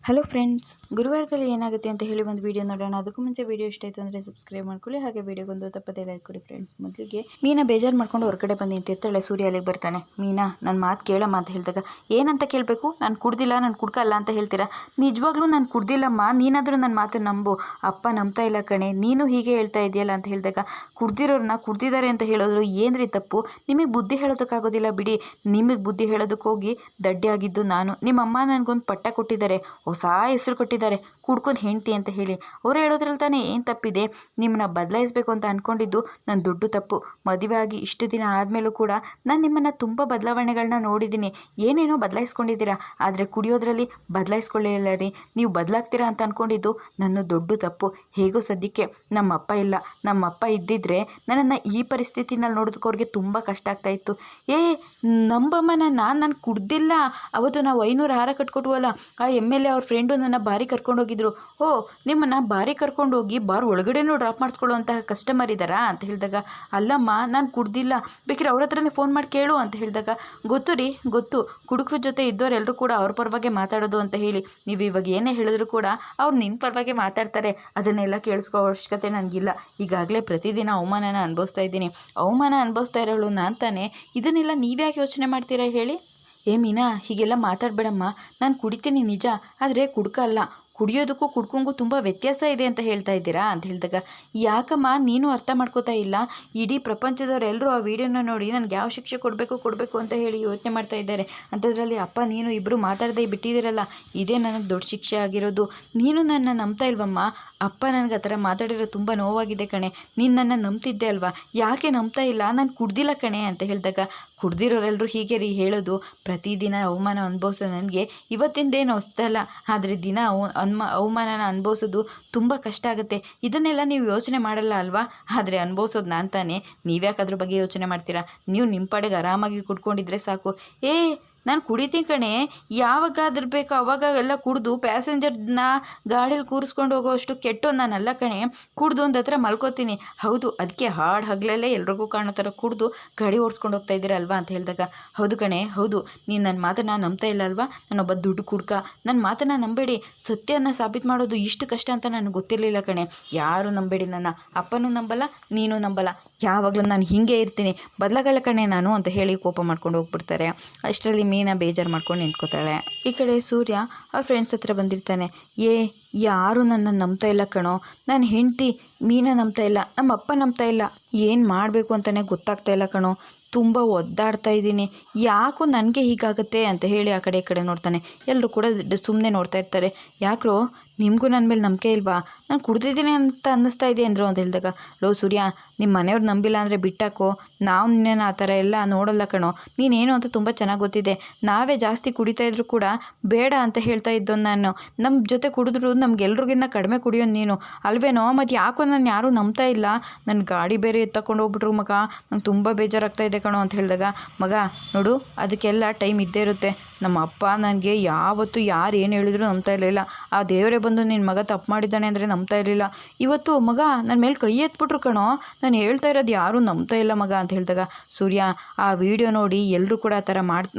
Hello friends, ಗುರುವಾರದಲ್ಲಿ ಏನಾಗುತ್ತೆ ಅಂತ ಹೇಳಿ ಒಂದು ವಿಡಿಯೋ ನೋಡೋಣ. ಅದಕ್ಕೂ ಮುಂಚೆ ವಿಡಿಯೋ ಇಷ್ಟ ಆಯಿತು ಅಂದರೆ ಸಬ್ಸ್ಕ್ರೈಬ್ ಮಾಡ್ಕೊಳ್ಳಿ. ಹಾಗೆ ವಿಡಿಯೋಗೊಂದು ತಪ್ಪದೇ ಲೈಕ್ ಕೊಡಿ ಫ್ರೆಂಡ್ಸ್. ಮೊದಲಿಗೆ ಮೀನಾ ಬೇಜಾರು ಮಾಡ್ಕೊಂಡು ಹೊರಗಡೆ ಬಂದು ನಿಂತಿರ್ತಾಳೆ. ಸೂರ್ಯ ಅಲ್ಲಿಗೆ ಬರ್ತಾನೆ. ಮೀನಾ, ನನ್ನ ಮಾತು ಕೇಳಮ್ಮ ಅಂತ ಹೇಳಿದಾಗ, ಏನಂತ ಕೇಳಬೇಕು? ನಾನು ಕುಡ್ದಿಲ್ಲ, ನಾನು ಕುಡ್ಕಲ್ಲ ಅಂತ ಹೇಳ್ತೀರಾ? ನಿಜವಾಗ್ಲೂ ನಾನು ಕುಡ್ದಿಲ್ಲಮ್ಮ, ನೀನಾದರೂ ನನ್ನ ಮಾತು ನಂಬು. ಅಪ್ಪ ನಂಬ್ತಾ ಇಲ್ಲ ಕಣೆ, ನೀನು ಹೀಗೆ ಹೇಳ್ತಾ ಇದೆಯಲ್ಲ ಅಂತ ಹೇಳಿದಾಗ, ಕುಡ್ದಿರೋರನ್ನ ಕುಡ್ದಿದ್ದಾರೆ ಅಂತ ಹೇಳೋದ್ರು ಏನ್ರಿ ತಪ್ಪು? ನಿಮಗೆ ಬುದ್ಧಿ ಹೇಳೋದಕ್ಕಾಗೋದಿಲ್ಲ ಬಿಡಿ. ನಿಮಗೆ ಬುದ್ಧಿ ಹೇಳೋದಕ್ಕೆ ಹೋಗಿ ದಡ್ಡಿ ಆಗಿದ್ದು ನಾನು. ನಿಮ್ಮಮ್ಮ ನನಗೊಂದು ಪಟ್ಟ ಕೊಟ್ಟಿದ್ದಾರೆ, ಹೊಸ ಹೆಸರು ಕೊಟ್ಟಿದ್ದಾರೆ, ಕುಡ್ಕೊಂಡು ಹೆಂಡ್ತಿ ಅಂತ ಹೇಳಿ. ಅವ್ರು ಹೇಳೋದ್ರಲ್ಲಿ ತಾನೇ ಏನು ತಪ್ಪಿದೆ? ನಿಮ್ಮನ್ನ ಬದಲಾಯಿಸಬೇಕು ಅಂತ ಅಂದ್ಕೊಂಡಿದ್ದು ನನ್ನ ದೊಡ್ಡ ತಪ್ಪು. ಮದುವೆ ಆಗಿ ಇಷ್ಟು ದಿನ ಆದಮೇಲೂ ಕೂಡ ನಾನು ನಿಮ್ಮನ್ನು ತುಂಬ ಬದಲಾವಣೆಗಳನ್ನ ನೋಡಿದ್ದೀನಿ. ಏನೇನೋ ಬದಲಾಯಿಸ್ಕೊಂಡಿದ್ದೀರಾ, ಆದರೆ ಕುಡಿಯೋದ್ರಲ್ಲಿ ಬದಲಾಯಿಸ್ಕೊಳ್ಳಿಲ್ಲ ರೀ. ನೀವು ಬದಲಾಗ್ತೀರಾ ಅಂತ ಅಂದ್ಕೊಂಡಿದ್ದು ನನ್ನ ದೊಡ್ಡ ತಪ್ಪು. ಹೇಗೋ ಸದ್ಯಕ್ಕೆ ನಮ್ಮಪ್ಪ ಇಲ್ಲ. ನಮ್ಮಪ್ಪ ಇದ್ದಿದ್ರೆ ನನ್ನನ್ನು ಈ ಪರಿಸ್ಥಿತಿನಲ್ಲಿ ನೋಡೋದಕ್ಕೆ ಅವ್ರಿಗೆ ತುಂಬ ಕಷ್ಟ ಆಗ್ತಾಯಿತ್ತು. ನಂಬಮ್ಮ, ನಾನು ಕುಡ್ದಿಲ್ಲ. ಅವತ್ತು ನಾವು 500 ಹಾರ ಕಟ್ಕೊಟ್ವಲ್ಲ, ಆ MLA ಅವ್ರ ಫ್ರೆಂಡು ನನ್ನ ಬಾರಿ ಕರ್ಕೊಂಡೋಗಿದ್ರು. ಓ, ನಿಮ್ಮನ್ನು ಬಾರಿ ಕರ್ಕೊಂಡೋಗಿ ಬಾರ್ ಒಳಗಡೆನೂ ಡ್ರಾಪ್ ಮಾಡಿಸ್ಕೊಳ್ಳೋ ಅಂತಹ ಕಸ್ಟಮರ್ ಇದ್ದಾರಾ ಅಂತ ಹೇಳಿದಾಗ, ಅಲ್ಲಮ್ಮ ನಾನು ಕುಡ್ದಿಲ್ಲ, ಬೇಕಿದ್ರೆ ಅವ್ರ ಹತ್ರನೇ ಫೋನ್ ಮಾಡಿ ಕೇಳು ಅಂತ ಹೇಳಿದಾಗ, ಗೊತ್ತು ರೀ, ಗೊತ್ತು, ಕುಡುಕ್ರ ಜೊತೆ ಇದ್ದವರೆಲ್ಲರೂ ಕೂಡ ಅವ್ರ ಪರವಾಗಿ ಮಾತಾಡೋದು ಅಂತ ಹೇಳಿ. ನೀವು ಇವಾಗ ಏನೇ ಹೇಳಿದ್ರು ಕೂಡ ಅವ್ರು ನಿಮ್ಮ ಪರವಾಗಿ ಮಾತಾಡ್ತಾರೆ. ಅದನ್ನೆಲ್ಲ ಕೇಳಿಸ್ಕೋ ಅವಶ್ಯಕತೆ ನನಗಿಲ್ಲ. ಈಗಾಗಲೇ ಪ್ರತಿದಿನ ಅವಮಾನನ ಅನುಭವಿಸ್ತಾ ಇದ್ದೀನಿ. ಅವಮಾನ ಅನುಭವಿಸ್ತಾ ಇರೋಳು ನಾನು ತಾನೇ. ಇದನ್ನೆಲ್ಲ ನೀವ್ಯಾಕೆ ಯೋಚನೆ ಮಾಡ್ತೀರಾ ಹೇಳಿ? ಮೀನಾ, ಹೀಗೆಲ್ಲ ಮಾತಾಡಬೇಡಮ್ಮ. ನಾನು ಕುಡಿತೀನಿ ನಿಜ, ಆದರೆ ಕುಡ್ಕಲ್ಲ. ಕುಡಿಯೋದಕ್ಕೂ ಕುಡ್ಕೊಂಗೂ ತುಂಬ ವ್ಯತ್ಯಾಸ ಇದೆ ಅಂತ ಹೇಳ್ತಾ ಇದ್ದೀರಾ ಅಂತ ಹೇಳಿದಾಗ, ಯಾಕಮ್ಮ ನೀನು ಅರ್ಥ ಮಾಡ್ಕೋತಾ ಇಲ್ಲ? ಇಡೀ ಪ್ರಪಂಚದವರೆಲ್ಲರೂ ಆ ವಿಡಿಯೋನ ನೋಡಿ ನನಗೆ ಯಾವ ಶಿಕ್ಷೆ ಕೊಡಬೇಕು ಅಂತ ಹೇಳಿ ಯೋಚನೆ ಮಾಡ್ತಾ ಇದ್ದಾರೆ. ಅಂಥದ್ರಲ್ಲಿ ಅಪ್ಪ ನೀನು ಇಬ್ಬರು ಮಾತಾಡದೆ ಬಿಟ್ಟಿದ್ದೀರಲ್ಲ, ಇದೇ ನನಗೆ ದೊಡ್ಡ ಶಿಕ್ಷೆ ಆಗಿರೋದು. ನೀನು ನನ್ನ ನಂಬ್ತಾ ಇಲ್ವಮ್ಮ? ಅಪ್ಪ ನನಗೆ ಆ ಥರ ಮಾತಾಡಿರೋ ತುಂಬ ನೋವಾಗಿದೆ ಕಣೆ. ನೀನು ನನ್ನ ನಂಬ್ತಿದ್ದೆ ಅಲ್ವಾ? ಯಾಕೆ ನಂಬ್ತಾ ಇಲ್ಲ? ನಾನು ಕುಡ್ದಿಲ್ಲ ಕಣೆ ಅಂತ ಹೇಳಿದಾಗ, ಕುಡ್ದಿರೋರೆಲ್ಲರೂ ಹೀಗೆ ರೀ ಹೇಳೋದು. ಪ್ರತಿದಿನ ಅವಮಾನ ಅನುಭವಿಸೋ ನನಗೆ ಇವತ್ತಿಂದೇನು ಹೊಸ್ತಲ್ಲ, ಆದರೆ ದಿನ ಅವಮಾನನ ಅನುಭವಿಸೋದು ತುಂಬ ಕಷ್ಟ ಆಗುತ್ತೆ. ಇದನ್ನೆಲ್ಲ ನೀವು ಯೋಚನೆ ಮಾಡಲ್ಲ ಅಲ್ವಾ? ಆದರೆ ಅನುಭವಿಸೋದು ನಾನು ತಾನೇ. ನೀವ್ಯಾಕೆ ಅದ್ರ ಬಗ್ಗೆ ಯೋಚನೆ ಮಾಡ್ತೀರಾ? ನೀವು ನಿಮ್ಮ ಪಾಡಿಗೆ ಆರಾಮಾಗಿ ಕುಡ್ಕೊಂಡಿದ್ರೆ ಸಾಕು. ನಾನು ಕುಡಿತೀನಿ ಕಣೆ, ಯಾವಾಗಾದ್ರೂ ಬೇಕೋ ಅವಾಗ ಎಲ್ಲ ಕುಡಿದು ಪ್ಯಾಸೆಂಜರ್ನ ಗಾಡೀಲಿ ಕೂರಿಸ್ಕೊಂಡು ಹೋಗೋಷ್ಟು ಕೆಟ್ಟೋದು ನಾನಲ್ಲ ಕಣೆ. ಕುಡ್ದು ಒಂದು ಹತ್ರ ಮಲ್ಕೋತೀನಿ. ಹೌದು, ಅದಕ್ಕೆ ಹಾಡು ಹಗಲಲ್ಲೇ ಎಲ್ರಿಗೂ ಕಾಣೋ ಥರ ಕುಡ್ದು ಗಾಡಿ ಓಡಿಸ್ಕೊಂಡು ಹೋಗ್ತಾ ಇದ್ದೀರಾ ಅಲ್ವಾ ಅಂತ ಹೇಳಿದಾಗ, ಹೌದು ಕಣೆ, ಹೌದು. ನೀನು ನನ್ನ ಮಾತನ್ನು ನಂಬ್ತಾ ಇಲ್ಲ ಅಲ್ವಾ? ನಾನೊಬ್ಬ ದುಡ್ಡು ಕುಡ್ಕ. ನನ್ನ ಮಾತನ್ನು ನಂಬೇಡಿ. ಸತ್ಯನ ಸಾಬೀತು ಮಾಡೋದು ಇಷ್ಟು ಕಷ್ಟ ಅಂತ ನನಗೆ ಗೊತ್ತಿರಲಿಲ್ಲ ಕಣೆ. ಯಾರು ನಂಬೇಡಿ ನನ್ನ. ಅಪ್ಪನೂ ನಂಬಲ್ಲ, ನೀನು ನಂಬಲ್ಲ. ಯಾವಾಗಲೂ ನಾನು ಹೀಗೆ ಇರ್ತೀನಿ, ಬದಲಾಗಲ್ಲ ಕಣೆ ನಾನು ಅಂತ ಹೇಳಿ ಕೋಪ ಮಾಡ್ಕೊಂಡು ಹೋಗ್ಬಿಡ್ತಾರೆ. ಅಷ್ಟರಲ್ಲಿ ಮೀನಾ ಬೇಜಾರು ಮಾಡ್ಕೊಂಡು ನಿಂತ್ಕೋತಾಳೆ. ಈ ಕಡೆ ಸೂರ್ಯ ಆ ಫ್ರೆಂಡ್ಸ್ ಹತ್ರ ಬಂದಿರ್ತಾನೆ. ಯಾರು ನನ್ನ ನಂಬ್ತಾ ಇಲ್ಲ ಕಣೋ. ನಾನು ಹೆಂಡ್ತಿ ಮೀನಾ ನಂಬ್ತಾ ಇಲ್ಲ, ನಮ್ಮ ಅಪ್ಪ ನಂಬ್ತಾ ಇಲ್ಲ. ಏನು ಮಾಡಬೇಕು ಅಂತಲೇ ಗೊತ್ತಾಗ್ತಾ ಇಲ್ಲ ಕಣೋ. ತುಂಬ ಒದ್ದಾಡ್ತಾ ಇದ್ದೀನಿ. ಯಾಕೋ ನನಗೆ ಹೀಗಾಗುತ್ತೆ ಅಂತ ಹೇಳಿ ಆ ಕಡೆ ಈ ಕಡೆ ನೋಡ್ತಾನೆ. ಎಲ್ಲರೂ ಕೂಡ ಸುಮ್ಮನೆ ನೋಡ್ತಾ ಇರ್ತಾರೆ. ಯಾಕ್ರೋ, ನಿಮಗೂ ನನ್ನ ಮೇಲೆ ನಂಬಿಕೆ ಇಲ್ವಾ? ನಾನು ಕುಡ್ದಿದ್ದೀನಿ ಅಂತ ಅನ್ನಿಸ್ತಾ ಇದೆ ಅಂದರು ಅಂತ ಹೇಳಿದಾಗ, ಲೋ ಸೂರ್ಯ, ನಿಮ್ಮ ಮನೆಯವ್ರು ನಂಬಿಲ್ಲ ಅಂದರೆ ಬಿಟ್ಟಾಕೋ. ನಾವು ನಿನ್ನೇನು ಆ ಥರ ಎಲ್ಲ ನೋಡಲ್ಲ ಕಣೋ. ನೀನೇನು ಅಂತ ತುಂಬ ಚೆನ್ನಾಗಿ ಗೊತ್ತಿದೆ. ನಾವೇ ಜಾಸ್ತಿ ಕುಡಿತಾ ಇದ್ರು ಕೂಡ ಬೇಡ ಅಂತ ಹೇಳ್ತಾ ಇದ್ದೋ ನಾನು. ನಮ್ಮ ಜೊತೆ ಕುಡಿದ್ರು ನಮ್ಗೆಲ್ರಿಗಿನ್ನ ಕಡಿಮೆ ಕುಡಿಯೋನು ನೀನು ಅಲ್ವೇನೋ? ಮತ್ತು ಯಾಕೋ ನಾನು ಯಾರೂ ನಂಬ್ತಾ ಇಲ್ಲ. ನನ್ನ ಗಾಡಿ ಬೇರೆ ಎತ್ತಕೊಂಡು ಹೋಗ್ಬಿಟ್ರು ಮಗ. ನಂಗೆ ತುಂಬ ಬೇಜಾರಾಗ್ತಾ ಇದೆ ಕಣೋ ಅಂತ ಹೇಳಿದಾಗ, ಮಗ ನೋಡು, ಅದಕ್ಕೆಲ್ಲ ಟೈಮ್ ಇದ್ದೇ ಇರುತ್ತೆ. ನಮ್ಮ ಅಪ್ಪ ನನಗೆ ಯಾವತ್ತೂ ಯಾರು ಏನು ಹೇಳಿದ್ರು ನಂಬ್ತಾ ಇರಲಿಲ್ಲ. ಆ ದೇವರೇ ಬಂದು ನಿನ್ನ ಮಗ ತಪ್ಪು ಮಾಡಿದ್ದಾನೆ ಅಂದರೆ ನಂಬ್ತಾ ಇರಲಿಲ್ಲ. ಇವತ್ತು ಮಗ ನನ್ನ ಮೇಲೆ ಕೈ ಎತ್ಬಿಟ್ರು ಕಣೋ. ನಾನು ಹೇಳ್ತಾ ಇರೋದು ಯಾರೂ ನಂಬ್ತಾ ಇಲ್ಲ ಮಗ ಅಂತ ಹೇಳಿದಾಗ, ಸೂರ್ಯ, ಆ ವಿಡಿಯೋ ನೋಡಿ ಎಲ್ಲರೂ ಕೂಡ ಆ ಥರ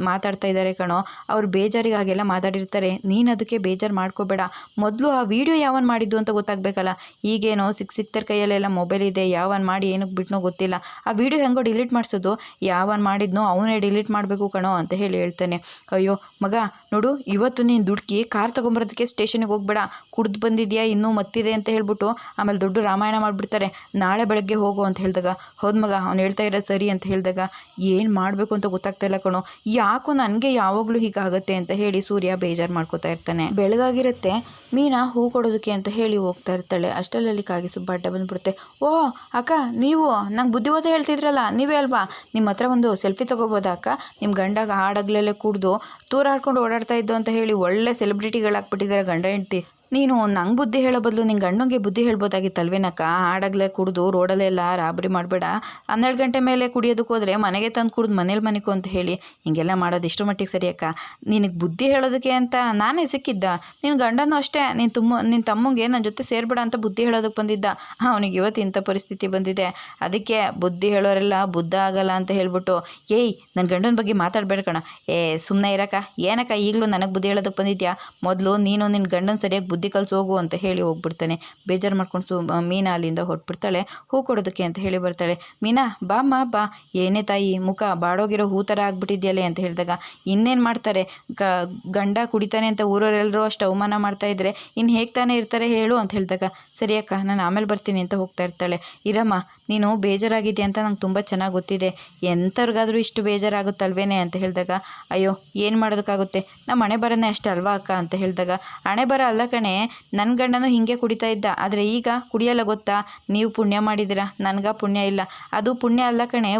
ಮಾತಾಡ್ತಾ ಇದ್ದಾರೆ ಕಣೋ. ಅವ್ರು ಬೇಜಾರಿಗೆ ಹಾಗೆಲ್ಲ ಮಾತಾಡಿರ್ತಾರೆ. ನೀನು ಅದಕ್ಕೆ ಬೇಜಾರು ಮಾಡ್ಕೋಬೇಡ. ಮೊದಲು ಆ ವಿಡಿಯೋ ಯಾವನ್ ಮಾಡಿದ್ದು ಅಂತ ಗೊತ್ತಾಗಬೇಕಲ್ಲ. ಈಗೇನೋ ಸಿಕ್ತರ ಕೈಯಲ್ಲೆಲ್ಲ ಮೊಬೈಲ್ ಇದೆ, ಯಾವನ್ ಮಾಡಿ ಏನಕ್ಕೆ ಬಿಟ್ಟನೋ ಗೊತ್ತಿಲ್ಲ. ಆ ವಿಡಿಯೋ ಹೆಂಗೋ ಡಿಲೀಟ್ ಮಾಡಿಸೋದು? ಯಾವನ್ ಮಾಡಿದ್ನೋ ಅವನೇ ಡಿಲೀಟ್ ಮಾಡಬೇಕು ಕಣೋ ಅಂತ ಹೇಳಿ ಹೇಳ್ತಾನೆ. ಅಯ್ಯೋ ಮಗ ನೋಡು, ಇವತ್ತು ನೀನು ದುಡ್ಕಿ ಕಾರ್ ತೊಗೊಂಬರೋದಕ್ಕೆ ಸ್ಟೇಷನ್ಗೆ ಹೋಗ್ಬೇಡ. ಕುಡ್ದು ಬಂದಿದ್ಯಾ, ಇನ್ನೂ ಮತ್ತಿದೆ ಅಂತ ಹೇಳ್ಬಿಟ್ಟು ಆಮೇಲೆ ದೊಡ್ಡ ರಾಮಾಯಣ ಮಾಡಿಬಿಡ್ತಾರೆ. ನಾಳೆ ಬೆಳಗ್ಗೆ ಹೋಗು ಅಂತ ಹೇಳಿದಾಗ, ಹೌದು ಮಗ, ಅವ್ನು ಹೇಳ್ತಾ ಇರೋದು ಸರಿ ಅಂತ ಹೇಳಿದಾಗ, ಏನು ಮಾಡಬೇಕು ಅಂತ ಗೊತ್ತಾಗ್ತಾ ಇಲ್ಲ ಕಣೋ. ಯಾಕೋ ನನಗೆ ಯಾವಾಗಲೂ ಹೀಗಾಗುತ್ತೆ ಅಂತ ಹೇಳಿ ಸೂರ್ಯ ಬೇಜಾರು ಮಾಡ್ಕೋತಾ ಇರ್ತಾನೆ. ಬೆಳಗಾಗಿರುತ್ತೆ. ಮೀನಾ ಹೂ ಕೊಡೋದಕ್ಕೆ ಅಂತ ಹೇಳಿ ಹೋಗ್ತಾ ಇರ್ತಾಳೆ. ಅಷ್ಟರಲ್ಲಿ ಕಾಗಿ ಸುಬ್ಬ ಅಡ್ಡ ಬಂದ್ಬಿಡುತ್ತೆ. ಓ ಅಕ್ಕ, ನೀವು ನಂಗೆ ಬುದ್ಧಿವಾದ ಹೇಳ್ತಿದ್ರಲ್ಲ, ನೀವೇ ಅಲ್ವಾ? ನಿಮ್ಮ ಹತ್ರ ಒಂದು ಸೆಲ್ಫಿ ತೊಗೋಬೋದಾ ಅಕ್ಕ? ನಿಮ್ಮ ಗಂಡಾಗ ಹಾಡಗ್ಲೆಲ್ಲ ಕುಡ್ದು ತೂರಾಡ್ಕೊಂಡು ಓಡಾಡ್ತಾ ಇದ್ದು ಅಂತ ಹೇಳಿ ಒಳ್ಳೆ ಸೆಲೆಬ್ರಿಟಿಗಳಾಗ್ಬಿಟ್ಟಿದ್ದಾರೆ ಗಂಡ ಹೆಂಡ್ತಿ. ನೀನು ನಂಗೆ ಬುದ್ಧಿ ಹೇಳೋ ಬದಲು ನಿನ್ನ ಗಂಡಂಗೆ ಬುದ್ಧಿ ಹೇಳ್ಬೋದಾಗಿತ್ತಲ್ವೇನಕ್ಕ. ಆಡಾಗಲೇ ಕುಡಿದು ರೋಡಲ್ಲೆಲ್ಲ ರಾಬರಿ ಮಾಡಬೇಡ, 12 ಗಂಟೆ ಮೇಲೆ ಕುಡಿಯೋದಕ್ಕೆ ಹೋದರೆ ಮನೆಗೆ ತಂದು ಕುಡ್ದು ಮನೇಲಿ ಮನಿಕು ಅಂತ ಹೇಳಿ ಹಿಂಗೆಲ್ಲ ಮಾಡೋದು ಇಷ್ಟು ಮಟ್ಟಿಗೆ ಸರಿ ಅಕ್ಕ. ನಿನಗೆ ಬುದ್ಧಿ ಹೇಳೋದಕ್ಕೆ ಅಂತ ನಾನೇ ಸಿಕ್ಕಿದ್ದ. ನಿನ್ನ ಗಂಡನೂ ಅಷ್ಟೇ ನಿನ್ನ ತಮ್ಮಂಗೆ ನನ್ನ ಜೊತೆ ಸೇರ್ಬೇಡ ಅಂತ ಬುದ್ಧಿ ಹೇಳೋದಕ್ಕೆ ಬಂದಿದ್ದ. ಅವನಿಗೆ ಇವತ್ತು ಇಂಥ ಪರಿಸ್ಥಿತಿ ಬಂದಿದೆ. ಅದಕ್ಕೆ ಬುದ್ಧಿ ಹೇಳೋರೆಲ್ಲ ಬುದ್ಧ ಆಗಲ್ಲ ಅಂತ ಹೇಳ್ಬಿಟ್ಟು, ಏಯ್ ನನ್ನ ಗಂಡನ ಬಗ್ಗೆ ಮಾತಾಡಬೇಡ ಕಣ. ಸುಮ್ಮನೆ ಇರಕ್ಕ, ಏನಕ್ಕ ಈಗಲೂ ನನಗೆ ಬುದ್ಧಿ ಹೇಳೋದಕ್ಕೆ ಬಂದಿದ್ಯಾ? ಮೊದಲು ನೀನು ನಿನ್ನ ಗಂಡನ ಸರಿಯಾಗಿ ಬುದ್ಧಿ ಕಲಿಸಿ ಹೋಗು ಅಂತ ಹೇಳಿ ಹೋಗ್ಬಿಡ್ತಾನೆ. ಬೇಜಾರು ಮಾಡ್ಕೊಂಡು ಮೀನಾ ಅಲ್ಲಿಂದ ಹೊಟ್ಬಿಡ್ತಾಳೆ. ಹೂ ಕೊಡೋದಕ್ಕೆ ಅಂತ ಹೇಳಿ ಬರ್ತಾಳೆ. ಮೀನಾ ಬಾಮ್ಮ ಬಾ, ಏನೇ ತಾಯಿ ಮುಖ ಬಾಡೋಗಿರೋ ಹೂ ಥರ ಆಗ್ಬಿಟ್ಟಿದ್ಯಲ್ಲೇ ಅಂತ ಹೇಳಿದಾಗ, ಇನ್ನೇನು ಮಾಡ್ತಾರೆ, ಗಂಡ ಕುಡಿತಾನೆ ಅಂತ ಊರವರೆಲ್ಲರೂ ಅಷ್ಟು ಅವಮಾನ ಮಾಡ್ತಾ ಇದ್ರೆ ಇನ್ನು ಹೇಗೆ ತಾನೇ ಇರ್ತಾರೆ ಹೇಳು ಅಂತ ಹೇಳಿದಾಗ, ಸರಿ ಅಕ್ಕ ನಾನು ಆಮೇಲೆ ಬರ್ತೀನಿ ಅಂತ ಹೋಗ್ತಾ ಇರ್ತಾಳೆ. ಇರಮ್ಮ, ನೀನು ಬೇಜಾರಾಗಿದ್ಯಾ ಅಂತ ನಂಗೆ ತುಂಬ ಚೆನ್ನಾಗಿ ಗೊತ್ತಿದೆ. ಎಂಥವ್ರಿಗಾದರೂ ಇಷ್ಟು ಬೇಜಾರಾಗುತ್ತಲ್ವೇನೆ ಅಂತ ಹೇಳಿದಾಗ, ಅಯ್ಯೋ ಏನು ಮಾಡೋದಕ್ಕಾಗುತ್ತೆ, ನಮ್ಮ ಹಣೆ ಬರನೇ ಅಷ್ಟೇ ಅಲ್ವಾ ಅಕ್ಕ ಅಂತ ಹೇಳಿದಾಗ, ಹಣೆ ಬರ ಅಲ್ಲ ಕಣೆ, ನನ್ನ ಗಂಡನೂ ಹೀಗೆ ಕುಡಿತಾ ಇದ್ದ, ಆದರೆ ಈಗ ಕುಡಿಯಲ್ಲ ಗೊತ್ತಾ. ನೀವು ಪುಣ್ಯ ಮಾಡಿದ್ದೀರಾ, ನನಗೆ ಪುಣ್ಯ ಇಲ್ಲ. ಅದು ಪುಣ್ಯ ಅಲ್ಲ ಕಣೆ,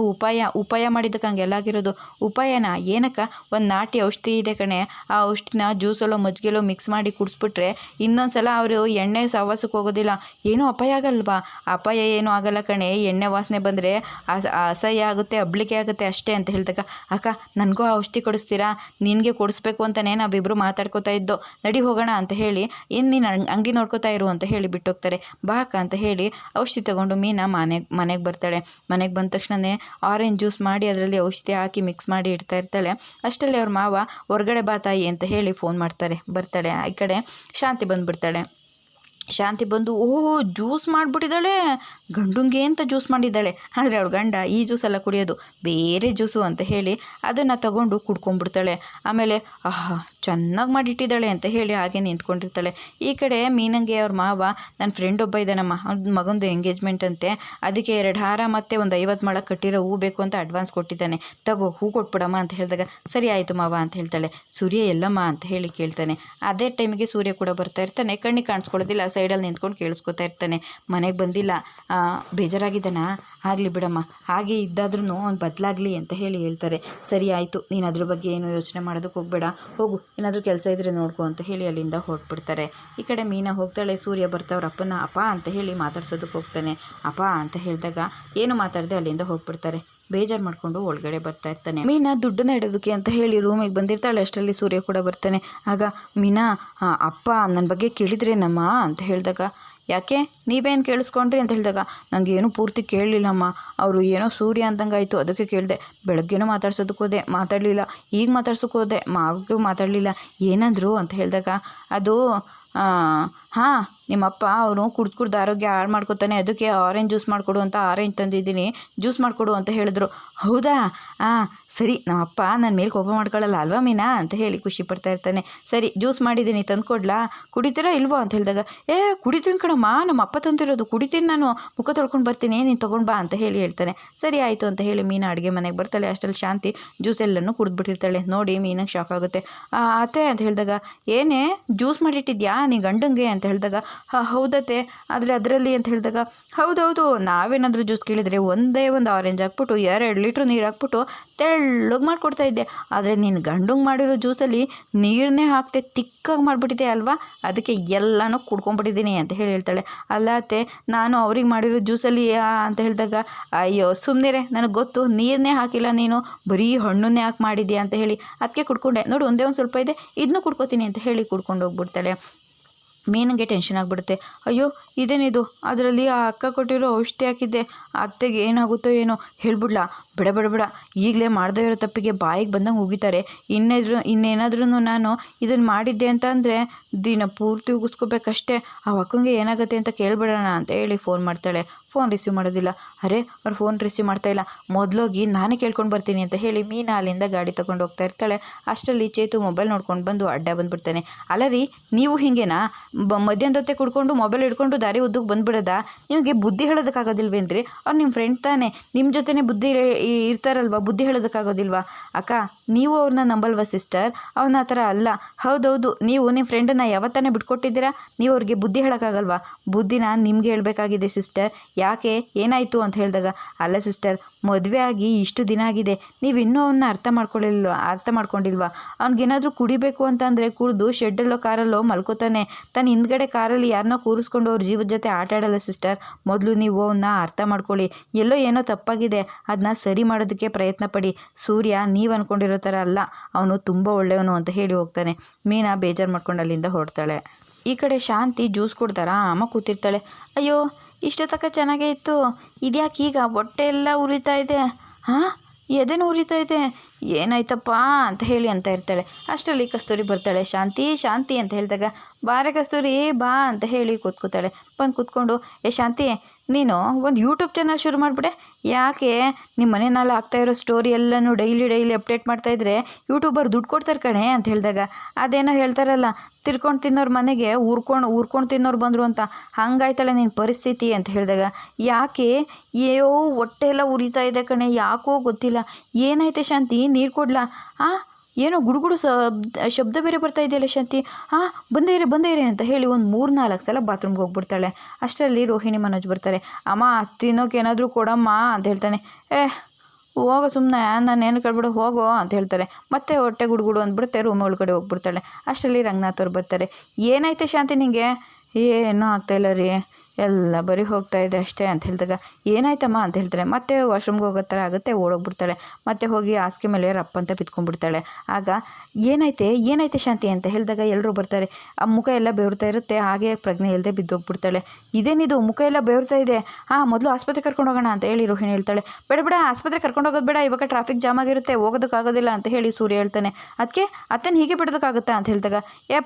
ಉಪಾಯ ಮಾಡಿದ್ದಕ್ಕೆ ಹಂಗೆಲ್ಲ ಆಗಿರೋದು. ಉಪಾಯನ ಏನಕ್ಕ? ಒಂದು ನಾಟಿ ಔಷಧಿ ಇದೆ ಕಣೆ, ಆ ಔಷಧಿನ ಜ್ಯೂಸಲ್ಲೋ ಮಜ್ಜಿಗೆಲ್ಲೋ ಮಿಕ್ಸ್ ಮಾಡಿ ಕುಡಿಸ್ಬಿಟ್ರೆ ಇನ್ನೊಂದು ಸಲ ಅವರು ಎಣ್ಣೆ ಸಹವಾಸಕ್ಕೆ ಹೋಗೋದಿಲ್ಲ. ಏನೂ ಅಪಾಯ ಆಗಲ್ವಾ? ಅಪಾಯ ಏನೂ ಆಗಲ್ಲ ಕಣೆ, ಎಣ್ಣೆ ವಾಸನೆ ಬಂದರೆ ಅಸಹ್ಯ ಆಗುತ್ತೆ, ಅಬ್ಳಿಕೆ ಆಗುತ್ತೆ ಅಷ್ಟೇ ಅಂತ ಹೇಳಿದಾಗ, ಅಕ್ಕ ನನಗೂ ಆ ಔಷಧಿ ಕೊಡಿಸ್ತೀರಾ? ನಿನಗೆ ಕೊಡಿಸ್ಬೇಕು ಅಂತಲೇ ನಾವಿಬ್ಬರು ಮಾತಾಡ್ಕೋತಾ ಇದ್ದೋ, ನಡಿ ಹೋಗೋಣ ಅಂತ ಹೇಳಿ, ಇನ್ನು ನೀನು ಅಂಗಡಿ ನೋಡ್ಕೋತಾ ಇರು ಅಂತ ಹೇಳಿ ಬಿಟ್ಟೋಗ್ತಾರೆ. ಬಾ ಅಕ್ಕ ಅಂತ ಹೇಳಿ ಔಷಧಿ ತೊಗೊಂಡು ಮೀನಾ ಮನೆಗೆ ಬರ್ತಾಳೆ. ಮನೆಗೆ ಬಂದ ತಕ್ಷಣವೇ ಆರೆಂಜ್ ಜ್ಯೂಸ್ ಮಾಡಿ ಅದರಲ್ಲಿ ಔಷಧಿ ಹಾಕಿ ಮಿಕ್ಸ್ ಮಾಡಿ ಇಡ್ತಾ ಇರ್ತಾಳೆ. ಅಷ್ಟರಲ್ಲಿ ಅವ್ರ ಮಾವ ಹೊರಗಡೆ ಬಾ ತಾಯಿ ಅಂತ ಹೇಳಿ ಫೋನ್ ಬರ್ತಾಳೆ. ಈ ಕಡೆ ಶಾಂತಿ ಬಂದುಬಿಡ್ತಾಳೆ. ಶಾಂತಿ ಬಂದು, ಓಹೋ ಜ್ಯೂಸ್ ಮಾಡಿಬಿಟ್ಟಿದ್ದಾಳೆ, ಗಂಡಂಗೆ ಅಂತ ಜ್ಯೂಸ್ ಮಾಡಿದ್ದಾಳೆ. ಆದರೆ ಅವಳು ಗಂಡ ಈ ಜ್ಯೂಸೆಲ್ಲ ಕುಡಿಯೋದು, ಬೇರೆ ಜ್ಯೂಸು ಅಂತ ಹೇಳಿ ಅದನ್ನು ತಗೊಂಡು ಕುಡ್ಕೊಂಡ್ಬಿಡ್ತಾಳೆ. ಆಮೇಲೆ ಆಹಾ ಚೆನ್ನಾಗಿ ಮಾಡಿಟ್ಟಿದ್ದಾಳೆ ಅಂತ ಹೇಳಿ ಹಾಗೆ ನಿಂತ್ಕೊಂಡಿರ್ತಾಳೆ. ಈ ಕಡೆ ಮೀನಂಗೆ ಅವ್ರ ಮಾವ, ನನ್ನ ಫ್ರೆಂಡ್ ಒಬ್ಬ ಇದ್ದಾನಮ್ಮ, ಅವ್ನ ಮಗಂದು ಎಂಗೇಜ್ಮೆಂಟ್ ಅಂತೆ, ಅದಕ್ಕೆ 2 ಹಾರ ಮತ್ತು ಒಂದು 50 ಮೊಳ ಕಟ್ಟಿರೋ ಹೂ ಬೇಕು ಅಂತ ಅಡ್ವಾನ್ಸ್ ಕೊಟ್ಟಿದ್ದಾನೆ, ತಗೋ ಹೂ ಕೊಟ್ಬಿಡಮ್ಮ ಅಂತ ಹೇಳಿದಾಗ, ಸರಿ ಆಯಿತು ಮಾವ ಅಂತ ಹೇಳ್ತಾಳೆ. ಸೂರ್ಯ ಎಲ್ಲಮ್ಮ ಅಂತ ಹೇಳಿ ಕೇಳ್ತಾನೆ. ಅದೇ ಟೈಮಿಗೆ ಸೂರ್ಯ ಕೂಡ ಬರ್ತಾ ಇರ್ತಾನೆ. ಕಣ್ಣಿಗೆ ಕಾಣಿಸ್ಕೊಳ್ಳೋದಿಲ್ಲ, ಸೈಡಲ್ಲಿ ನಿಂತ್ಕೊಂಡು ಕೇಳಿಸ್ಕೊತಾ ಇರ್ತಾನೆ. ಮನೆಗೆ ಬಂದಿಲ್ಲ, ಬೇಜಾರಾಗಿದ್ದಾನ? ಆಗಲಿ ಬಿಡಮ್ಮ, ಹಾಗೆ ಇದ್ದಾದ್ರೂ ಅವ್ನು ಬದಲಾಗಲಿ ಅಂತ ಹೇಳಿ ಹೇಳ್ತಾರೆ. ಸರಿ ಆಯಿತು, ನೀನು ಅದ್ರ ಬಗ್ಗೆ ಏನು ಯೋಚನೆ ಮಾಡೋದಕ್ಕೆ ಹೋಗಬೇಡ, ಹೋಗು, ಏನಾದರೂ ಕೆಲಸ ಇದ್ದರೆ ನೋಡ್ಕೊ ಅಂತ ಹೇಳಿ ಅಲ್ಲಿಂದ ಹೊರಟ್ಬಿಡ್ತಾರೆ. ಈ ಕಡೆ ಮೀನಾ ಹೋಗ್ತಾಳೆ. ಸೂರ್ಯ ಬರ್ತಾವ್ರ ಅಪ್ಪನ ಅಪ್ಪ ಅಂತ ಹೇಳಿ ಮಾತಾಡ್ಸೋದಕ್ಕೆ ಹೋಗ್ತಾನೆ. ಅಪ್ಪ ಅಂತ ಹೇಳಿದಾಗ ಏನು ಮಾತಾಡದೆ ಅಲ್ಲಿಂದ ಹೋಗ್ಬಿಡ್ತಾರೆ. ಬೇಜಾರು ಮಾಡಿಕೊಂಡು ಒಳಗಡೆ ಬರ್ತಾ ಇರ್ತಾನೆ. ಮೀನಾ ದುಡ್ಡನ್ನ ಇಡೋದಕ್ಕೆ ಅಂತ ಹೇಳಿ ರೂಮಿಗೆ ಬಂದಿರ್ತಾಳೆ. ಅಷ್ಟರಲ್ಲಿ ಸೂರ್ಯ ಕೂಡ ಬರ್ತಾನೆ. ಆಗ ಮೀನಾ, ಅಪ್ಪ ನನ್ನ ಬಗ್ಗೆ ಕೇಳಿದ್ರೇನಮ್ಮ ಅಂತ ಹೇಳಿದಾಗ, ಯಾಕೆ ನೀವೇನು ಕೇಳಿಸ್ಕೊಂಡ್ರಿ ಅಂತ ಹೇಳಿದಾಗ, ನನಗೇನು ಪೂರ್ತಿ ಕೇಳಲಿಲ್ಲಮ್ಮ, ಅವರು ಏನೋ ಸೂರ್ಯ ಅಂದಂಗೆ ಆಯಿತು, ಅದಕ್ಕೆ ಕೇಳಿದೆ. ಬೆಳಗ್ಗೆನೂ ಮಾತಾಡ್ಸೋದಕ್ಕೆ ಹೋದೆ, ಮಾತಾಡಲಿಲ್ಲ, ಈಗ ಮಾತಾಡ್ಸೋಕ್ಕೆ ಹೋದೆ, ಮಾತಾಡಲಿಲ್ಲ, ಏನಂದ್ರು ಅಂತ ಹೇಳಿದಾಗ, ಅದು ಹಾಂ ನಿಮ್ಮಪ್ಪ ಅವನು ಕುಡ್ದು ಆರೋಗ್ಯ ಹಾಳು ಮಾಡ್ಕೊತಾನೆ, ಅದಕ್ಕೆ ಆರೆಂಜ್ ಜ್ಯೂಸ್ ಮಾಡಿಕೊಡು ಅಂತ ಆರೆಂಜ್ ತಂದಿದ್ದೀನಿ, ಜ್ಯೂಸ್ ಮಾಡಿಕೊಡು ಅಂತ ಹೇಳಿದ್ರು. ಹೌದಾ? ಸರಿ, ನಮ್ಮಪ್ಪ ನನ್ನ ಮೇಲೆ ಕೋಪ ಮಾಡ್ಕೊಳ್ಳಲ್ಲ ಅಲ್ವಾ ಮೀನಾ ಅಂತ ಹೇಳಿ ಖುಷಿ ಪಡ್ತಾ ಇರ್ತಾನೆ. ಸರಿ ಜ್ಯೂಸ್ ಮಾಡಿದ್ದೀನಿ, ತಂದು ಕೊಡ್ಲಾ, ಕುಡಿತೀರಾ ಇಲ್ವೋ ಅಂತ ಹೇಳಿದಾಗ, ಕುಡಿತೀನಿ ಕಣಮ್ಮ, ನಮ್ಮ ಅಪ್ಪ ತಂದಿರೋದು, ಕುಡಿತೀನಿ ನಾನು, ಮುಖ ತೊಳ್ಕೊಂಡು ಬರ್ತೀನಿ, ನೀನು ತೊಗೊಂಡು ಬಾ ಅಂತ ಹೇಳಿ ಹೇಳ್ತಾನೆ. ಸರಿ ಆಯಿತು ಅಂತ ಹೇಳಿ ಮೀನಾ ಅಡುಗೆ ಮನೆಗೆ ಬರ್ತಾಳೆ. ಅಷ್ಟರಲ್ಲಿ ಶಾಂತಿ ಜ್ಯೂಸ್ ಎಲ್ಲನೂ ಕುಡಿದ್ಬಿಟ್ಟಿರ್ತಾಳೆ. ನೋಡಿ ಮೀನಾಗೆ ಶಾಕ್ ಆಗುತ್ತೆ. ಅತ್ತೆ ಅಂತ ಹೇಳಿದಾಗ, ಏನೇ ಜ್ಯೂಸ್ ಮಾಡಿಟ್ಟಿದ್ಯಾ ನೀ ಗಂಡಂಗೆ ಅಂತ ಹೇಳಿದಾಗ, ಹೌದತ್ತೆ, ಆದರೆ ಅದರಲ್ಲಿ ಅಂತ ಹೇಳಿದಾಗ, ಹೌದೌದು, ನಾವೇನಾದರೂ ಜ್ಯೂಸ್ ಕೇಳಿದರೆ ಒಂದೇ ಒಂದು ಆರೆಂಜ್ ಹಾಕ್ಬಿಟ್ಟು 2 ಲೀಟ್ರ್ ನೀರು ಹಾಕ್ಬಿಟ್ಟು ತೆಳ್ಳಗೆ ಮಾಡಿಕೊಡ್ತಾ ಇದ್ದೆ, ಆದರೆ ನೀನು ಗಂಡಂಗೆ ಮಾಡಿರೋ ಜ್ಯೂಸಲ್ಲಿ ನೀರನ್ನೇ ಹಾಕ್ತೆ ತಿಕ್ಕಾಗಿ ಮಾಡಿಬಿಟ್ಟಿದ್ದೆ ಅಲ್ವಾ, ಅದಕ್ಕೆ ಎಲ್ಲನೂ ಕುಡ್ಕೊಂಡ್ಬಿಟ್ಟಿದ್ದೀನಿ ಅಂತ ಹೇಳಿ ಹೇಳ್ತಾಳೆ. ಅಲ್ಲ ಅತ್ತೆ, ನಾನು ಅವ್ರಿಗೆ ಮಾಡಿರೋ ಜ್ಯೂಸಲ್ಲಿ ಅಂತ ಹೇಳಿದಾಗ, ಅಯ್ಯೋ ಸುಮ್ಮನೆ ನನಗೆ ಗೊತ್ತು, ನೀರನ್ನೇ ಹಾಕಿಲ್ಲ ನೀನು, ಬರೀ ಹಣ್ಣನ್ನೇ ಹಾಕಿ ಮಾಡಿದ್ಯಾ ಅಂತ ಹೇಳಿ, ಅದಕ್ಕೆ ಕುಡ್ಕೊಂಡೆ, ನೋಡು ಒಂದೇ ಒಂದು ಸ್ವಲ್ಪ ಇದೆ, ಇದನ್ನೂ ಕುಡ್ಕೋತೀನಿ ಅಂತ ಹೇಳಿ ಕುಡ್ಕೊಂಡು ಹೋಗ್ಬಿಡ್ತಾಳೆ. ಮೀನಿಗೆ ಟೆನ್ಷನ್ ಆಗಿಬಿಡುತ್ತೆ. ಅಯ್ಯೋ ಇದೇನಿದು, ಅದರಲ್ಲಿ ಆ ಅಕ್ಕ ಕೊಟ್ಟಿರೋ ಔಷಧಿ ಹಾಕಿದ್ದೆ, ಅತ್ತೆಗೆ ಏನಾಗುತ್ತೋ ಏನೋ, ಹೇಳ್ಬಿಡ್ಲಾ, ಬಿಡ ಈಗಲೇ ಮಾಡದೇ ಇರೋ ತಪ್ಪಿಗೆ ಬಾಯಿಗೆ ಬಂದಂಗೆ ಹೋಗಿತಾರೆ, ಇನ್ನೇನಾದ್ರೂ ನಾನು ಇದನ್ನು ಮಾಡಿದ್ದೆ ಅಂತ ಅಂದರೆ ದಿನ ಪೂರ್ತಿ ಉಗಿಸ್ಕೋಬೇಕಷ್ಟೇ, ಆ ಅಕ್ಕಂಗೆ ಏನಾಗುತ್ತೆ ಅಂತ ಕೇಳ್ಬಿಡೋಣ ಅಂತ ಹೇಳಿ ಫೋನ್ ಮಾಡ್ತಾಳೆ. ಫೋನ್ ರಿಸೀವ್ ಮಾಡೋದಿಲ್ಲ. ಅರೆ ಅವ್ರು ಫೋನ್ ರಿಸೀವ್ ಮಾಡ್ತಾಯಿಲ್ಲ, ಮೊದಲೋಗಿ ನಾನೇ ಕೇಳ್ಕೊಂಡು ಬರ್ತೀನಿ ಅಂತ ಹೇಳಿ ಮೀನಾ ಅಲ್ಲಿಂದ ಗಾಡಿ ತೊಗೊಂಡು ಹೋಗ್ತಾ ಇರ್ತಾಳೆ. ಅಷ್ಟರಲ್ಲಿ ಚೇತು ಮೊಬೈಲ್ ನೋಡ್ಕೊಂಡು ಬಂದು ಅಡ್ಡ ಬಂದುಬಿಡ್ತಾನೆ. ಅಲ್ಲ ರೀ, ನೀವು ಹೀಗೇನಾ ಮಧ್ಯಾಹ್ನದೊತ್ತೆ ಕುಡ್ಕೊಂಡು ಮೊಬೈಲ್ ಹಿಡ್ಕೊಂಡು ದಾರಿ ಉದ್ದಕ್ಕೆ ಬಂದುಬಿಡೋದಾ? ನಿಮಗೆ ಬುದ್ಧಿ ಹೇಳೋದಕ್ಕಾಗೋದಿಲ್ವೇನ್ರಿ? ಅವ್ರು ನಿಮ್ಮ ಫ್ರೆಂಡ್ ತಾನೇ, ನಿಮ್ಮ ಜೊತೆನೇ ಬುದ್ಧಿ ಇರ್ತಾರಲ್ವ, ಬುದ್ಧಿ ಹೇಳೋದಕ್ಕಾಗೋದಿಲ್ವಾ? ಅಕ್ಕ ನೀವು ಅವ್ರನ್ನ ನಂಬಲ್ವಾ ಸಿಸ್ಟರ್? ಅವನ ಆ ಥರ ಅಲ್ಲ. ಹೌದೌದು, ನೀವು ನಿಮ್ಮ ಫ್ರೆಂಡನ್ನು ಯಾವತ್ತಾನೆ ಬಿಟ್ಕೊಟ್ಟಿದ್ದೀರಾ? ನೀವು ಅವ್ರಿಗೆ ಬುದ್ಧಿ ಹೇಳೋಕ್ಕಾಗಲ್ವಾ? ಬುದ್ಧಿನ ನಿಮಗೆ ಹೇಳಬೇಕಾಗಿದೆ ಸಿಸ್ಟರ್. ಯಾಕೆ ಏನಾಯಿತು ಅಂತ ಹೇಳಿದಾಗ, ಅಲ್ಲ ಸಿಸ್ಟರ್, ಮದುವೆ ಆಗಿ ಇಷ್ಟು ದಿನ ಆಗಿದೆ, ನೀವು ಇನ್ನೂ ಅವನ್ನ ಅರ್ಥ ಮಾಡ್ಕೊಂಡಿಲ್ವಾ? ಅವ್ನಿಗೇನಾದರೂ ಕುಡಿಬೇಕು ಅಂತಂದರೆ ಕುಡಿದು ಶೆಡ್ಡಲ್ಲೋ ಕಾರಲ್ಲೋ ಮಲ್ಕೋತಾನೆ. ತನ್ನ ಹಿಂದ್ಗಡೆ ಕಾರಲ್ಲಿ ಯಾರನ್ನೋ ಕೂರಿಸ್ಕೊಂಡು ಅವ್ರ ಜೀವದ ಜೊತೆ ಆಟ ಆಡಲ್ಲ ಸಿಸ್ಟರ್. ಮೊದಲು ನೀವು ಅವನ್ನ ಅರ್ಥ ಮಾಡ್ಕೊಳ್ಳಿ. ಎಲ್ಲೋ ಏನೋ ತಪ್ಪಾಗಿದೆ, ಅದನ್ನ ಸರಿ ಮಾಡೋದಕ್ಕೆ ಪ್ರಯತ್ನ ಪಡಿ. ಸೂರ್ಯ ನೀವು ಅಂದ್ಕೊಂಡಿರೋ ಥರ ಅಲ್ಲ, ಅವನು ತುಂಬ ಒಳ್ಳೆಯವನು ಅಂತ ಹೇಳಿ ಹೋಗ್ತಾನೆ. ಮೀನಾ ಬೇಜಾರು ಮಾಡ್ಕೊಂಡು ಅಲ್ಲಿಂದ ಹೊರಡ್ತಾಳೆ. ಈ ಕಡೆ ಶಾಂತಿ ಜ್ಯೂಸ್ ಕೊಡ್ತಾರಾ ಅಮ್ಮ ಕೂತಿರ್ತಾಳೆ. ಅಯ್ಯೋ ಇಷ್ಟು ತನಕ ಚೆನ್ನಾಗೇ ಇತ್ತು, ಇದ್ಯಾಕೆ ಈಗ ಹೊಟ್ಟೆ ಎಲ್ಲ ಉರಿತಾ ಇದೆ? ಹಾಂ, ಎದೆನೂ ಉರಿತಾ ಇದೆ, ಏನಾಯ್ತಪ್ಪ ಅಂತ ಹೇಳಿ ಅಂತ ಇರ್ತಾಳೆ. ಅಷ್ಟರಲ್ಲಿ ಕಸ್ತೂರಿ ಬರ್ತಾಳೆ. ಶಾಂತಿ ಶಾಂತಿ ಅಂತ ಹೇಳಿದಾಗ, ಬಾರೆ ಕಸ್ತೂರಿ ಬಾ ಅಂತ ಹೇಳಿ ಕೂತ್ಕೋತಾಳೆ. ಬಂದು ಕೂತ್ಕೊಂಡು, ಶಾಂತಿ ನೀನು ಒಂದು ಯೂಟ್ಯೂಬ್ ಚಾನಲ್ ಶುರು ಮಾಡಿಬಿಡೆ. ಯಾಕೆ ನಿಮ್ಮ ಮನೆಯಲ್ಲಿ ಆಗ್ತಾಯಿರೋ ಸ್ಟೋರಿ ಎಲ್ಲನೂ ಡೈಲಿ ಅಪ್ಡೇಟ್ ಮಾಡ್ತಾಯಿದ್ರೆ ಯೂಟ್ಯೂಬರ್ ದುಡ್ಡು ಕೊಡ್ತಾರೆ ಕಣೆ ಅಂತ ಹೇಳಿದಾಗ, ಅದೇನೋ ಹೇಳ್ತಾರಲ್ಲ, ತಿರ್ಕೊಂಡು ತಿನ್ನೋರು ಮನೆಗೆ ಊರ್ಕೊಂಡು ತಿನ್ನೋರು ಬಂದರು ಅಂತ, ಹಂಗಾಯ್ತಾಳೆ ನಿನ್ನ ಪರಿಸ್ಥಿತಿ ಅಂತ ಹೇಳಿದಾಗ, ಯಾಕೆ ಏಯೋ ಹೊಟ್ಟೆ ಎಲ್ಲ ಉರಿತಾ ಇದೆ ಕಣೆ, ಯಾಕೋ ಗೊತ್ತಿಲ್ಲ, ಏನಾಯ್ತೆ ಶಾಂತಿ, ನೀರು ಕೊಡ್ಲಾ? ಏನೋ ಗುಡುಗುಡು ಶಬ್ದ ಬೇರೆ ಬರ್ತಾ ಇದೆಯಲ್ಲ ಶಾಂತಿ. ಬಂದೇ ಇರಿ ಅಂತ ಹೇಳಿ ಒಂದು 3-4 ಸಲ ಬಾತ್ರೂಮ್ಗೆ ಹೋಗ್ಬಿಡ್ತಾಳೆ. ಅಷ್ಟರಲ್ಲಿ ರೋಹಿಣಿ ಮನೋಜ್ ಬರ್ತಾರೆ. ಅಮ್ಮ ತಿನ್ನೋಕೆ ಏನಾದರೂ ಕೊಡಮ್ಮ ಅಂತ ಹೇಳ್ತಾನೆ. ಹೋಗೋ ಸುಮ್ಮನೆ, ನಾನೇನು ಕೇಳ್ಬಿಡು ಹೋಗೋ ಅಂತ ಹೇಳ್ತಾರೆ. ಮತ್ತೆ ಹೊಟ್ಟೆ ಗುಡುಗುಡು ಅಂದ್ಬಿಡುತ್ತೆ, ರೂಮ್ ಒಳಗಡೆ ಹೋಗ್ಬಿಡ್ತಾಳೆ. ಅಷ್ಟರಲ್ಲಿ ರಂಗನಾಥ್ ಅವ್ರು ಬರ್ತಾರೆ. ಏನಾಯ್ತೆ ಶಾಂತಿ ನಿಂಗೆ? ಏನೂ ಆಗ್ತಾಯಿಲ್ಲ ರೀ, ಎಲ್ಲ ಬರೀ ಹೋಗ್ತಾ ಇದೆ ಅಷ್ಟೇ ಅಂತ ಹೇಳಿದಾಗ, ಏನಾಯ್ತಮ್ಮ ಅಂತ ಹೇಳ್ತಾರೆ. ಮತ್ತೆ ವಾಶ್ರೂಮ್ಗೆ ಹೋಗೋ ಥರ ಆಗುತ್ತೆ, ಓಡೋಗ್ಬಿಡ್ತಾಳೆ. ಮತ್ತೆ ಹೋಗಿ ಹಾಸಿಗೆ ಮೇಲೆ ರಪ್ಪ ಅಂತ ಬಿತ್ಕೊಂಡ್ಬಿಡ್ತಾಳೆ. ಆಗ ಏನಾಯ್ತೆ ಶಾಂತಿ ಅಂತ ಹೇಳಿದಾಗ ಎಲ್ಲರೂ ಬರ್ತಾರೆ. ಆ ಮುಖ ಎಲ್ಲ ಬೆವರ್ತಾ ಇರುತ್ತೆ, ಹಾಗೆ ಪ್ರಜ್ಞೆ ಇಲ್ಲದೆ ಬಿದ್ದೋಗ್ಬಿಡ್ತಾಳೆ. ಇದೇನಿದು ಮುಖ ಎಲ್ಲ ಬೆವರ್ತಾ ಇದೆ, ಮೊದಲು ಆಸ್ಪತ್ರೆ ಕರ್ಕೊಂಡು ಹೋಗೋಣ ಅಂತ ಹೇಳಿ ರೋಹಿಣಿ ಹೇಳ್ತಾಳೆ. ಬೇಡ ಆಸ್ಪತ್ರೆ ಕರ್ಕೊಂಡು ಹೋಗೋದು ಬೇಡ, ಇವಾಗ ಟ್ರಾಫಿಕ್ ಜಾಮ್ ಆಗಿರುತ್ತೆ, ಹೋಗೋದಕ್ಕಾಗೋದಿಲ್ಲ ಅಂತ ಹೇಳಿ ಸೂರ್ಯ ಹೇಳ್ತಾನೆ. ಅದಕ್ಕೆ ಅತ್ತನ್ನು ಹೀಗೆ ಬಿಡೋದಕ್ಕಾಗುತ್ತಾ ಅಂತ ಹೇಳಿದಾಗ,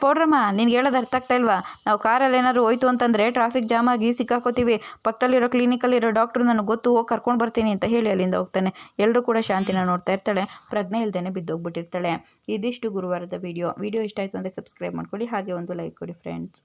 ಪೌಡ್ರಮ್ಮ ನಿನ್ಗೆ ಹೇಳೋದು ಅರ್ಥ ಆಗ್ತಾ ಇಲ್ವಾ? ನಾವು ಕಾರಲ್ಲಿ ಏನಾದ್ರು ಹೋಯ್ತು ಅಂತಂದರೆ ಟ್ರಾಫಿಕ್ ಜಾಮ್ ಆಗಿ ಸಿಕ್ಕಾಕೋತೀವಿ, ಪಕ್ಕದಲ್ಲಿರೋ ಕ್ಲಿನಿಕಲ್ಲಿರೋ ಡಾಕ್ಟ್ರು ನನಗೆ ಗೊತ್ತು, ಹೋಗಿ ಕರ್ಕೊಂಡು ಬರ್ತೀನಿ ಅಂತ ಹೇಳಿ ಅಲ್ಲಿಂದ ಹೋಗ್ತಾನೆ. ಎಲ್ಲರೂ ಕೂಡ ಶಾಂತಿನ ನೋಡ್ತಾ ಇರ್ತಾಳೆ. ಪ್ರಜ್ಞೆ ಇಲ್ದೇನೆ ಬಿದ್ದೋಗ್ಬಿಟ್ಟಿರ್ತಾಳೆ. ಇದಿಷ್ಟು ಗುರುವಾರದ ವಿಡಿಯೋ ಇಷ್ಟ ಆಯಿತು ಅಂದರೆ ಸಬ್ಸ್ಕ್ರೈಬ್ ಮಾಡ್ಕೊಳ್ಳಿ, ಹಾಗೆ ಒಂದು ಲೈಕ್ ಕೊಡಿ ಫ್ರೆಂಡ್ಸ್.